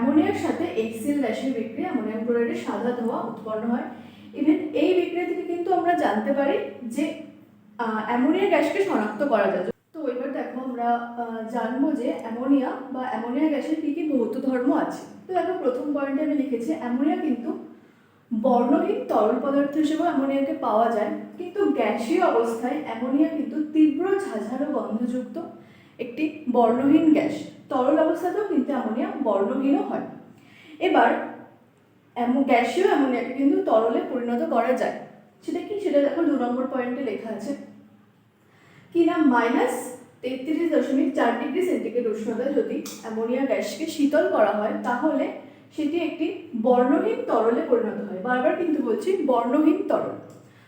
অ্যামোনিয়ার সাথে HCl গ্যাসের বিক্রিয়া অ্যামোনিয়াম ক্লোরাইডের সাদা ধোঁয়া উৎপন্ন হয়। ইভেন এই বিক্রিয়া থেকে কিন্তু আমরা জানতে পারি যে অ্যামোনিয়া গ্যাসকে শনাক্ত করা যায়। তো এবার দেখো আমরা জানবো যে অ্যামোনিয়া বা অ্যামোনিয়া গ্যাসের কী কী ভৌত ধর্ম আছে। তো দেখো প্রথম পয়েন্টে আমি লিখেছি অ্যামোনিয়া কিন্তু বর্ণহীন তরল পদার্থ হিসেবে অ্যামোনিয়াকে পাওয়া যায়, কিন্তু গ্যাসীয় অবস্থায় অ্যামোনিয়া কিন্তু তীব্র ঝাঁঝালো গন্ধযুক্ত একটি বর্ণহীন গ্যাস। তরল অবস্থাতেও কিন্তু অ্যামোনিয়া বর্ণহীনও হয়। এবার গ্যাসীয় অ্যামোনিয়াকে কিন্তু তরলে পরিণত করা যায়। সেটা কি, সেটা দেখো 2 নম্বর পয়েন্টে লেখা আছে কি না, -33.4 ডিগ্রি সেন্টিগ্রেড উষ্ণতায় যদি অ্যামোনিয়া গ্যাসকে শীতল করা হয় তাহলে সেটি একটি বর্ণহীন তরলে পরিণত হয়। বারবার কিন্তু বলছি বর্ণহীন তরল।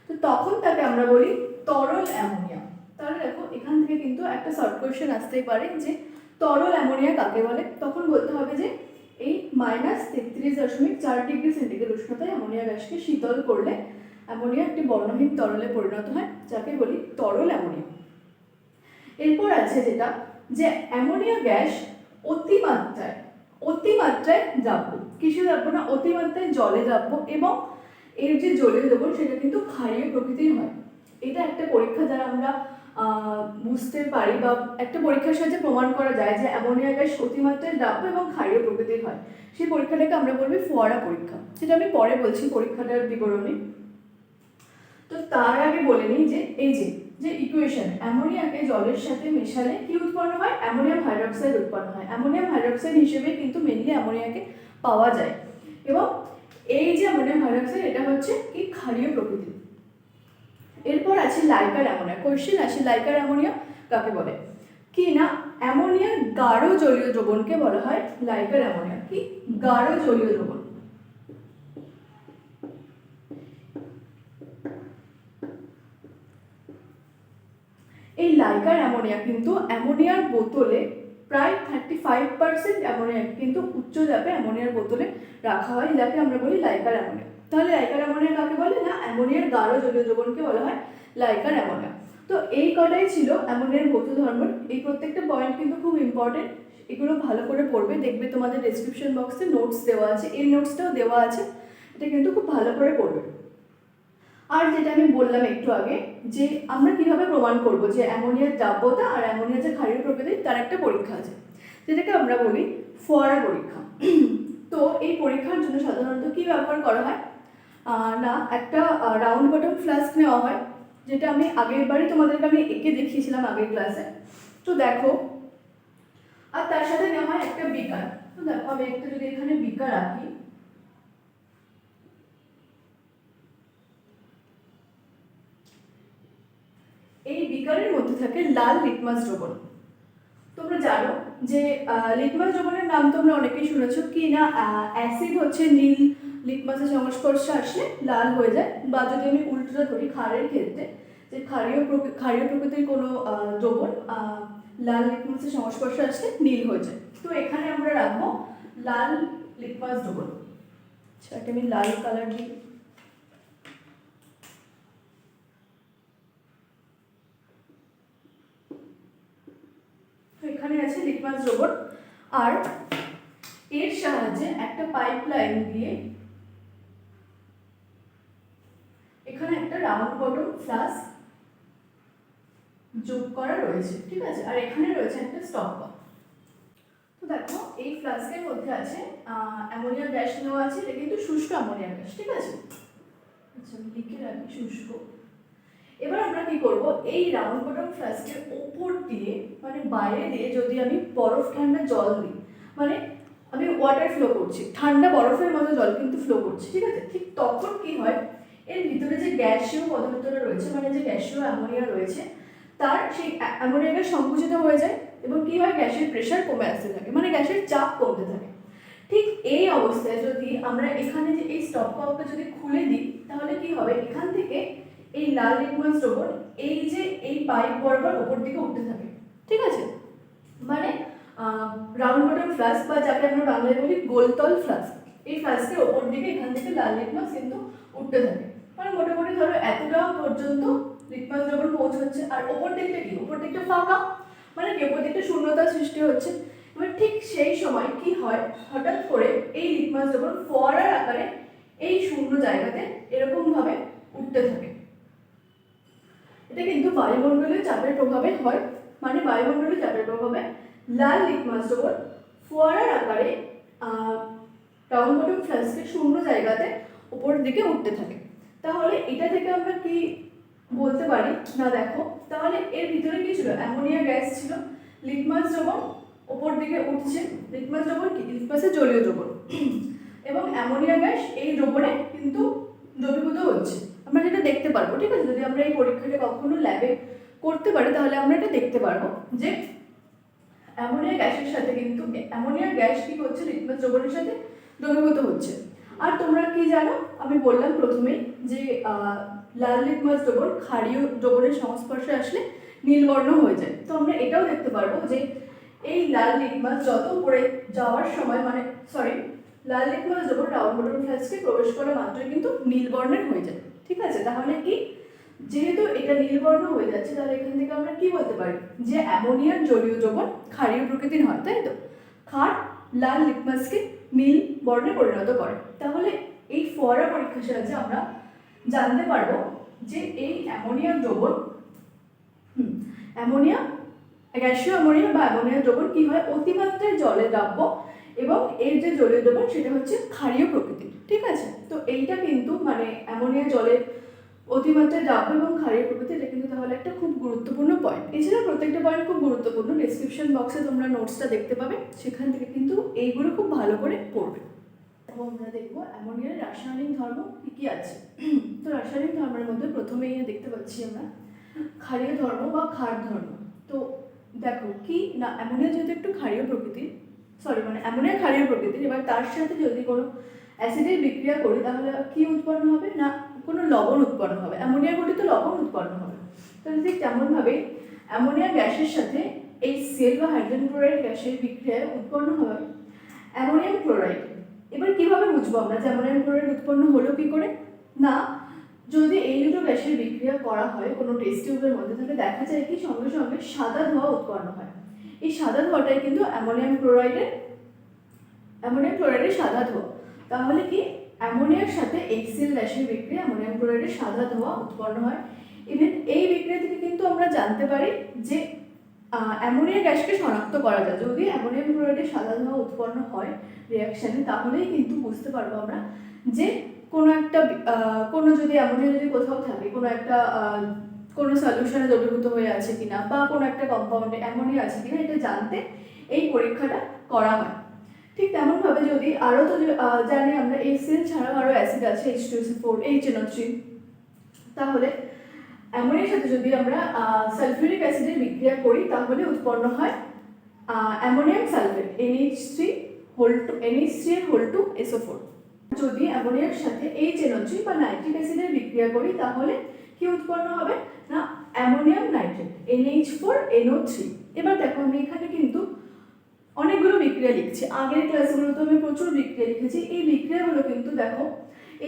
তো তখন তাকে আমরা বলি তরল অ্যামোনিয়া। তাহলে দেখো এখান থেকে কিন্তু একটা শর্ট কোয়েশ্চেন আসতেই পারে যে তরল অ্যামোনিয়া কাকে বলে। তখন বলতে হবে যে এই -33.4 ডিগ্রি সেন্টিগ্রেড উষ্ণতায় অ্যামোনিয়া গ্যাসকে শীতল করলে অ্যামোনিয়া একটি বর্ণহীন তরলে পরিণত হয়, যাকে বলি তরল অ্যামোনিয়া। এরপর আছে যেটা যে অ্যামোনিয়া গ্যাস অতিমাত্রায় দ্রাব্য। কিসে দ্রাব্য না, অতিমাত্রায় জলে দ্রাব্য, এবং এর যে জলীয় দ্রবণ সেটা কিন্তু ক্ষারীয় প্রকৃতির হয়। এটা একটা পরীক্ষা দ্বারা আমরা বুঝতে পারি বা একটা পরীক্ষার সাহায্যে প্রমাণ করা যায় যে অ্যামোনিয়া গ্যাস অতিমাত্রায় দ্রাব্য এবং ক্ষারীয় প্রকৃতির হয়। সেই পরীক্ষাটাকে আমরা বলবো ফোয়ারা পরীক্ষা, সেটা আমি পরে বলছি পরীক্ষাটার বিবরণী। তো তার আগে বলে নিই যে এই যে ইকুয়েশন, অ্যামোনিয়াকে জলের সাথে মেশালে কি উৎপন্ন হয়, অ্যামোনিয়াম হাইড্রোক্সাইড উৎপন্ন হয়। অ্যামোনিয়াম হাইড্রোক্সাইড হিসেবে কিন্তু মেনলি অ্যামোনিয়াকে পাওয়া যায়, এবং এই যে অ্যামোনিয়াম হাইড্রোক্সাইড এটা হচ্ছে কি ক্ষারীয় প্রকৃতির। এরপর আছে লাইকার অ্যামোনিয়া। কোশ্চেন আছে লাইকার অ্যামোনিয়া কাকে বলে, কি না অ্যামোনিয়ার গাঢ় জলীয় দ্রবণকে বলা হয় লাইকার অ্যামোনিয়া। কি, গাঢ় জলীয় দ্রবণ। এই লাইকার অ্যামোনিয়া কিন্তু অ্যামোনিয়ার বোতলে প্রায় 35% অ্যামোনিয়া কিন্তু উচ্চ চাপে অ্যামোনিয়ার বোতলে রাখা হয়, যাকে আমরা বলি লাইকার অ্যামোনিয়া। তাহলে লাইকার অ্যামোনিয়া কাকে বলে না, অ্যামোনিয়ার গাঢ় জলীয় দ্রবণকে বলা হয় লাইকার অ্যামোনিয়া। তো এই কটাই ছিল অ্যামোনিয়ার ভৌত ধর্ম। এই প্রত্যেকটা পয়েন্ট কিন্তু খুব ইম্পর্টেন্ট, এগুলো ভালো করে পড়বে। দেখবে তোমাদের ডেসক্রিপশন বক্সে নোটস দেওয়া আছে, এই নোটসটাও দেওয়া আছে, এটা কিন্তু খুব ভালো করে পড়বে। আর যেটা আমি বললাম একটু আগে যে আমরা কিভাবে প্রমাণ করব যে অ্যামোনিয়ার দ্রাব্যতা আর অ্যামোনিয়া যে ক্ষারীয় প্রকৃতি, তার একটা পরীক্ষা আছে, যেটাকে আমরা বলি ফোয়ারা পরীক্ষা। তো এই পরীক্ষার জন্য সাধারণত কি ব্যবহার করা হয় না, একটা রাউন্ড বটম ফ্লাস্ক নেওয়া হয়, যেটা আমি আগের বারই তোমাদেরকে আমি এঁকে দেখিয়েছিলাম আগের ক্লাসে। তো দেখো, আর তার সাথে নেওয়া হয় একটা বিকার। তো দেখো আমি একটা যদি এখানে বিকার রাখি, এই বিকারের মধ্যে থাকে লাল লিটমাস দ্রবণ। তোমরা জানো যে লিটমাস দ্রবণের নাম তোমরা অনেকেই শুনেছো, কি না অ্যাসিড হচ্ছে নীল, লিটমাসের সংস্পর্শে আসলে লাল হয়ে যায়। বা যদি আমি উল্টোটা ধরি ক্ষারের ক্ষেত্রে, যে ক্ষারীয় প্রকৃতির কোনো দ্রবণ লাল লিটমাসের সংস্পর্শে আসলে নীল হয়ে যায়। তো এখানে আমরা রাখবো লাল লিটমাস দ্রবণ। সেটা আমি লাল কালার দিই। এখানে আছে লিটমাস দ্রবণ, আর এর সাহায্যে একটা পাইপলাইন দিয়ে এখানে একটা রাউন্ড বটম ফ্লাস্ক যোগ করা রয়েছে, ঠিক আছে। আর এখানে রয়েছে একটা স্টপ কাপ। তো দেখো এই ফ্লাস্কের মধ্যে আছে অ্যামোনিয়া গ্যাস নেওয়া আছে, এটা কিন্তু শুষ্ক অ্যামোনিয়া গ্যাস, ঠিক আছে। আচ্ছা আমি লিখে রাখি শুষ্ক। এবার আমরা কি করব, এই রাউন্ড বটম ফ্লাস্কের উপর দিয়ে মানে বাইরে দিয়ে যদি আমি বরফ ঠান্ডা জল দিই, মানে আমি ওয়াটার ফ্লো করছি, ঠান্ডা বরফের মতো জল কিন্তু ফ্লো করছে, ঠিক আছে। ঠিক তখন কি হয়, এর ভিতরে যে গ্যাসীয় পদার্থটা রয়েছে, মানে যে গ্যাসীয় অ্যামোনিয়া রয়েছে, তার সেই অ্যামোনিয়া গ্যাস সংকুচিত হয়ে যায়, এবং কি হয়, গ্যাসের প্রেশার কমে আসতে থাকে, মানে গ্যাসের চাপ কমতে থাকে। ঠিক এই অবস্থায় যদি আমরা এখানে যে এই স্টপ কাপটা যদি খুলে দিই, তাহলে কি হবে, এখান থেকে এই লাল লিটমাস দ্রবণ এই যে এই পাইপ বরাবর উপর দিকে উঠতে থাকে, ঠিক আছে। মানে রাউন্ড বটম ফ্লাস্ক, বা যাকে আমরা বাংলায় বলি গোলতল ফ্লাস্ক, এই ফ্লাস্কের ওপর দিকে এখান থেকে লাল লিটমাস কিন্তু উঠতে থাকে। মানে মোটামুটি ধরো এতটা পর্যন্ত লিটমাস দ্রবণ পৌঁছচ্ছে, আর ওপর দিকটা কি, ওপর দিকটা ফাঁকা, মানে কি ওপর দিকটা শূন্যতার সৃষ্টি হচ্ছে। এবার ঠিক সেই সময় কি হয়, হঠাৎ করে লিটমাস দ্রবণ ফোয়ারার আকারে এই শূন্য জায়গাতে এরকম ভাবে উঠতে থাকে। এটা কিন্তু বায়ুমণ্ডলীয় চাপের প্রভাবে হয়, মানে বায়ুমণ্ডলীয় চাপের প্রভাবে লাল লিটমাস দ্রবণ ফোয়ারার আকারে রাউন্ড বটম ফ্লাস্কের শূন্য জায়গাতে উপরের দিকে উঠতে থাকে। তাহলে এটা থেকে আমরা কি বলতে পারি না, দেখো তাহলে এর ভিতরে কি ছিল, অ্যামোনিয়া গ্যাস ছিল, লিটমাস দ্রবণ উপর দিকে উঠছে। লিটমাস দ্রবণ কি, লিটমাসের জলীয় দ্রবণ, এবং অ্যামোনিয়া গ্যাস এই দ্রবণে কিন্তু দ্রবীভূত হচ্ছে। আমরা যেটা দেখতে পারবো, ঠিক আছে, যদি আমরা এই পরীক্ষাটা কখনো ল্যাবে করতে পারি তাহলে আমরা এটা দেখতে পারবো যে অ্যামোনিয়া গ্যাসের সাথে কিন্তু অ্যামোনিয়া গ্যাস কি হচ্ছে, লিটমাস দ্রবণের সাথে দ্রবীভূত হচ্ছে। আর তোমরা কি জানো, আমি বললাম প্রথমেই যে লাল লিটমাস দ্রবণ ক্ষারীয় দ্রবণের সংস্পর্শে আসলে নীলবর্ণ হয়ে যায়। তো আমরা এটাও দেখতে পারবো যে এই লাল লিটমাস যত উপরে যাওয়ার সময়, মানে লাল লিটমাস দ্রবণ রাউন্ড বটম ফ্লাস্কে প্রবেশ করা মাত্রই কিন্তু নীলবর্ণের হয়ে যায়। ঠিক আছে, তাহলে কি, যেহেতু এটা নীলবর্ণ হয়ে যাচ্ছে তাহলে এখান থেকে আমরা কি বলতে পারি যে অ্যামোনিয়ার জলীয় দ্রবণ ক্ষারীয় প্রকৃতির হয়, তাই তো। ক্ষার লাল লিটমাসকে নীল বর্ণে পরিণত করে। তাহলে এই ফোয়ারা পরীক্ষার সাহায্যে আমরা জানতে পারবো যে এই অ্যামোনিয়ার দ্রবণ অ্যামোনিয়া গ্যাসীয় অ্যামোনিয়া বা অ্যামোনিয়া দ্রবণ কি হয়, অতিমাত্রায় জলে দ্রাব্য এবং এর যে জলীয় দ্রবণ সেটা হচ্ছে ক্ষারীয় প্রকৃতির। ঠিক আছে, তো এইটা কিন্তু মানে অ্যামোনিয়া জলে অতিমাত্রায় দ্রাব্য এবং ক্ষারীয় প্রকৃতি, এটা কিন্তু তাহলে একটা খুব গুরুত্বপূর্ণ পয়েন্ট। এছাড়া প্রত্যেকটা পয়েন্ট খুব গুরুত্বপূর্ণ, ডেসক্রিপশন বক্সে তোমরা নোটসটা দেখতে পাবে, সেখান থেকে কিন্তু এইগুলো খুব ভালো করে পড়বে। এবং আমরা দেখবো অ্যামোনিয়ার রাসায়নিক ধর্ম কী কী আছে। তো রাসায়নিক ধর্মের মধ্যে প্রথমেই দেখতে পাচ্ছি আমরা ক্ষারীয় ধর্ম বা ক্ষার ধর্ম। তো দেখো কি না, অ্যামোনিয়া যেহেতু একটু ক্ষারীয় প্রকৃতির, অ্যামোনিয়া ক্ষারীয় প্রকৃতির, এবার তার সাথে যদি কোনো অ্যাসিডের বিক্রিয়া করি তাহলে কি উৎপন্ন হবে না, কোনো লবণ উৎপন্ন হবে, অ্যামোনিয়া গঠিত লবণ উৎপন্ন হবে। তাহলে ঠিক তেমনভাবে অ্যামোনিয়া গ্যাসের সাথে HCl বা হাইড্রোজেন ক্লোরাইড গ্যাসের বিক্রিয়ায় উৎপন্ন হবে অ্যামোনিয়াম ক্লোরাইড। এবার কিভাবে বুঝবো আমরা যে অ্যামোনিয়াম ক্লোরাইড উৎপন্ন হলো কি করে, না যদি এই দুটো গ্যাসের বিক্রিয়া করা হয় কোনো টেস্ট টিউবের মধ্যে তাহলে দেখা যায় কি সঙ্গে সঙ্গে সাদা ধোঁয়া উৎপন্ন হয়। এই সাদা ধোঁয়াটাই কিন্তু অ্যামোনিয়াম ক্লোরাইডের সাদা ধোঁয়া। তাহলে কি অ্যামোনিয়ার সাথে HCl গ্যাসের বিক্রিয়া অ্যামোনিয়াম ক্লোরাইডের সাদা ধোঁয়া উৎপন্ন হয়। ইভেন এই বিক্রিয়া থেকে কিন্তু আমরা জানতে পারি যে অ্যামোনিয়া গ্যাসকে শনাক্ত করা যায়। যদি অ্যামোনিয়াম ক্লোরাইডের সাদা ধোঁয়া উৎপন্ন হয় রিয়াকশানে, তাহলেই কিন্তু বুঝতে পারবো আমরা যে কোনো যদি অ্যামোনিয়া যদি কোথাও থাকে, কোনো সলিউশনে দ্রবীভূত হয়ে আছে কিনা বা কোনো একটা কম্পাউন্ডে অ্যামোনিয়া আছে কিনা, এটা জানতে এই পরীক্ষাটা করা হয়। ঠিক তেমনভাবে যদি আরও তো জানি আমরা HCl ছাড়াও আরও অ্যাসিড আছে H2SO4, HNO3, তাহলে অ্যামোনিয়ার সাথে যদি আমরা সালফিউরিক অ্যাসিডের বিক্রিয়া করি তাহলে উৎপন্ন হয় অ্যামোনিয়াম সালফেট NH3 যদি অ্যামোনিয়ার সাথে HNO3 বা নাইট্রিক অ্যাসিডের বিক্রিয়া করি তাহলে কি উৎপন্ন হবে না, অ্যামোনিয়াম নাইট্রেট NH4NO3। এবার দেখো আমি এখানে কিন্তু অনেকগুলো বিক্রিয়া লিখছি, আগের ক্লাসগুলোতে আমি প্রচুর বিক্রিয়া লিখেছি। এই বিক্রিয়াগুলো কিন্তু দেখো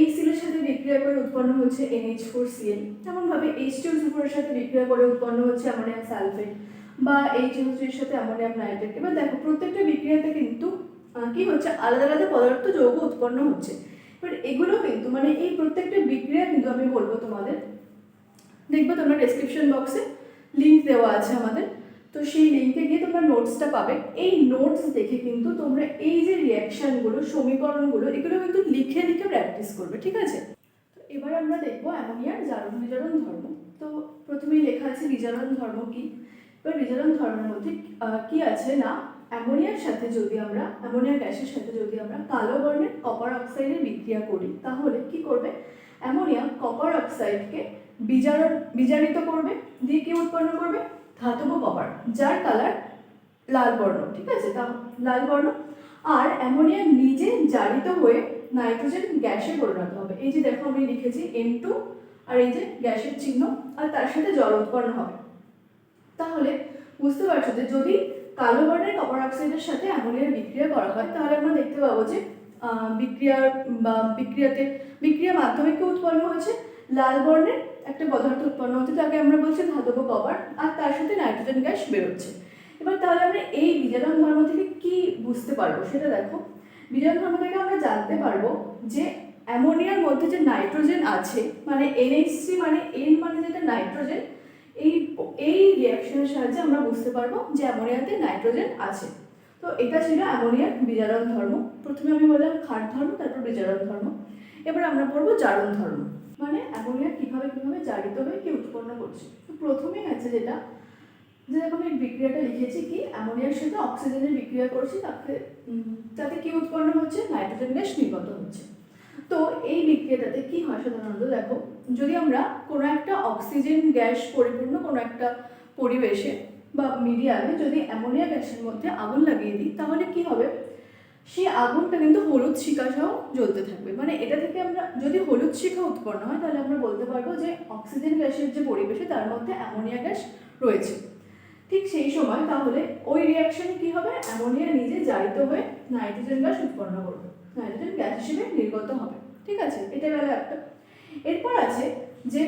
HCl এর সাথে বিক্রিয়া করে উৎপন্ন হচ্ছে NH4Cl, তেমনভাবে H2SO4 এর সাথে বিক্রিয়া করে উৎপন্ন হচ্ছে অ্যামোনিয়াম সালফেট বা HNO3 এর সাথে অ্যামোনিয়াম নাইট্রেট। এবার দেখো প্রত্যেকটা বিক্রিয়াতে কিন্তু কি হচ্ছে, আলাদা আলাদা পদার্থ যৌগ উৎপন্ন হচ্ছে। এবার এগুলো কিন্তু মানে এই প্রত্যেকটা বিক্রিয়া কিন্তু আমি বলবো তোমাদের, দেখবে তোমরা ডেসক্রিপশন বক্সে লিঙ্ক দেওয়া আছে আমাদের, তো সেই লিঙ্কে গিয়ে তোমরা নোটসটা পাবে। এই নোটস দেখে কিন্তু তোমরা এই যে রিয়াকশানগুলো, সমীকরণগুলো, এগুলো কিন্তু লিখে লিখে প্র্যাকটিস করবে। ঠিক আছে, তো এবার আমরা দেখবো অ্যামোনিয়ার জারণ বিজারণ ধর্ম। তো প্রথমেই লেখা আছে বিজারণ ধর্ম কি। এবার বিজারণ ধর্মের মধ্যে কি আছে না, অ্যামোনিয়া গ্যাসের সাথে যদি আমরা কালো বর্ণের কপার অক্সাইডের বিক্রিয়া করি তাহলে কি করবে, অ্যামোনিয়া কপার অক্সাইডকে বিজারিত করবে, দিয়ে কি উৎপন্ন করবে, ধাতব কপার, যার কালার লাল বর্ণ। ঠিক আছে, তা লাল বর্ণ। আর অ্যামোনিয়া নিজে জারিত হয়ে নাইট্রোজেন গ্যাসে পরিণত হবে। এই যে দেখো আমি লিখেছি N2 আর এই যে গ্যাসের চিহ্ন, আর তার সাথে জল উৎপন্ন হবে। তাহলে বুঝতে পারছো যে যদি কালো বর্ণের কপার অক্সাইডের সাথে অ্যামোনিয়ার বিক্রিয়া করা হয় তাহলে আমরা দেখতে পাবো যে বিক্রিয়ার মাধ্যমে কি উৎপন্ন হয়েছে, লাল বর্ণের একটা পদার্থ উৎপন্ন হচ্ছে, তাকে আমরা বলছি ধাতব কপার, আর তার সাথে নাইট্রোজেন গ্যাস বেরোচ্ছে। এবার তাহলে আমরা এই বিজারণ ধর্ম থেকে কি বুঝতে পারবো সেটা দেখো। বিজারণ ধর্ম থেকে আমরা জানতে পারবো যে অ্যামোনিয়ার মধ্যে যে নাইট্রোজেন আছে, মানে NH3 মানে N মানে যেটা নাইট্রোজেন, এই রিঅ্যাকশনের সাহায্যে আমরা বুঝতে পারবো যে অ্যামোনিয়াতে নাইট্রোজেন আছে। তো এটা ছিল অ্যামোনিয়ার বিজারণ ধর্ম। প্রথমে আমি বললাম ক্ষার ধর্ম, তারপর বিজারণ ধর্ম। এবার আমরা পড়বো জারণ ধর্ম, মানে অ্যামোনিয়া কিভাবে জারিত হয়ে কি উৎপন্ন করছে। তো প্রথমেই আছে যেটা, যে দেখো আমি বিক্রিয়াটা লিখেছি কি অ্যামোনিয়ার সাথে অক্সিজেনের বিক্রিয়া করছি, তাতে কি উৎপন্ন হচ্ছে, নাইট্রোজেন গ্যাস নির্গত হচ্ছে। তো এই বিক্রিয়াটাতে কি হয় সাধারণত, দেখো যদি আমরা কোনো একটা অক্সিজেন গ্যাস পরিপূর্ণ কোনো একটা পরিবেশে বা মিডিয়ামে যদি অ্যামোনিয়া গ্যাসের মধ্যে আগুন লাগিয়ে দিই, তাহলে কি হবে, সেই আগুনটা কিন্তু হলুদ শিখা সহ জ্বলতে থাকবে। মানে এটা থেকে আমরা যদি হলুদ শিখা উৎপন্ন হয়, তাহলে আমরা বলতে পারবো যে অক্সিজেন গ্যাসের যে পরিবেশে তার মধ্যে অ্যামোনিয়া গ্যাস রয়েছে। ঠিক সেই সময় তাহলে ওই রিঅ্যাকশনে কি হবে, অ্যামোনিয়া নিজে জারিত হয়ে নাইট্রোজেন গ্যাস উৎপন্ন করবে, নাইট্রোজেন গ্যাস হিসেবে নির্গত হবে। ঠিক আছে, এটা গেল একটা। এরপর আছে যে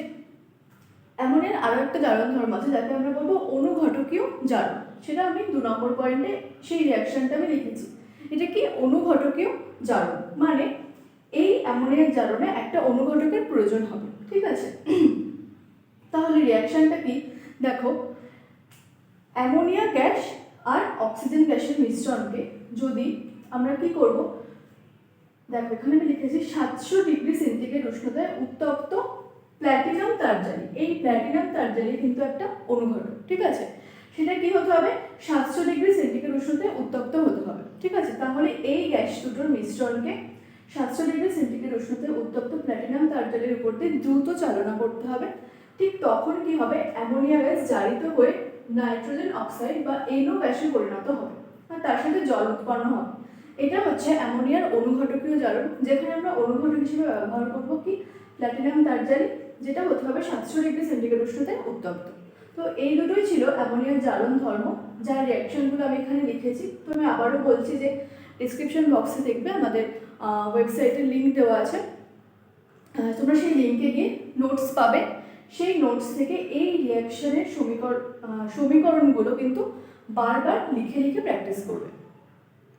অ্যামোনিয়ার আরও একটা জারণ ধর্ম আছে, যাকে আমরা বলবো অনুঘটকীয় জারণ। সেটা আমি 2 নম্বর পয়েন্টে সেই রিঅ্যাকশনটা আমি লিখেছি। এটা কি অনুঘটকীয় জারণ, মানে এই অ্যামোনিয়ার জারণে একটা অনুঘটকের প্রয়োজন হবে। ঠিক আছে, তাহলে রিঅ্যাকশনটা কি, দেখো অ্যামোনিয়া গ্যাস আর অক্সিজেন গ্যাসের মিশ্রণকে যদি আমরা কি করব, দেখো এখানে আমি লিখেছি 700 ডিগ্রি সেন্টিগ্রেড উষ্ণতায় উত্তপ্ত প্ল্যাটিনাম তারজালি। এই প্ল্যাটিনাম তারজালি কিন্তু একটা অনুঘটক। ঠিক আছে, সেটা কি হতে হবে, 700 ডিগ্রি সেন্টিগ্রেড উষ্ণতায় উত্তপ্ত হতে হবে। ঠিক আছে, তাহলে এই গ্যাস দুটোর মিশ্রণকে 700 ডিগ্রি সেন্টিগ্রেড উষ্ণতায় উত্তপ্ত প্ল্যাটিনাম তারজালির উপর দিয়ে দ্রুত চালনা করতে হবে। ঠিক তখন কি হবে, অ্যামোনিয়া গ্যাস জারিত হয়ে নাইট্রোজেন অক্সাইড বা NO গ্যাসে পরিণত হবে আর তার সাথে জল উৎপন্ন হবে। এটা হচ্ছে অ্যামোনিয়ার অনুঘটকীয় জারণ, যেখানে আমরা অনুঘটক হিসেবে ব্যবহার করব কি প্ল্যাটিনাম তারজালি, যেটা হতে হবে 700 ডিগ্রি সেন্টিগ্রেড উষ্ণতায় উত্তপ্ত। তো এই দুটোই ছিল অ্যামোনিয়ার জারণ ধর্ম, যার রিঅ্যাকশনগুলো আমি এখানে লিখেছি। তো আমি আবারও বলছি যে ডিসক্রিপশন বক্সে দেখবে আমাদের ওয়েবসাইটের লিঙ্ক দেওয়া আছে, তোমরা সেই লিঙ্কে গিয়ে নোটস পাবে। সেই নোটস থেকে এই রিঅ্যাকশনের সমীকরণগুলো কিন্তু বারবার লিখে লিখে প্র্যাকটিস করবে।